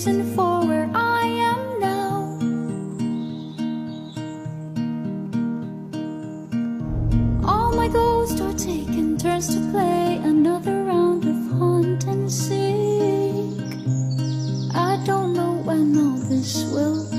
reason for where I am now. All my ghosts are taking turns to play another round of hunt and seek. I don't know when all this will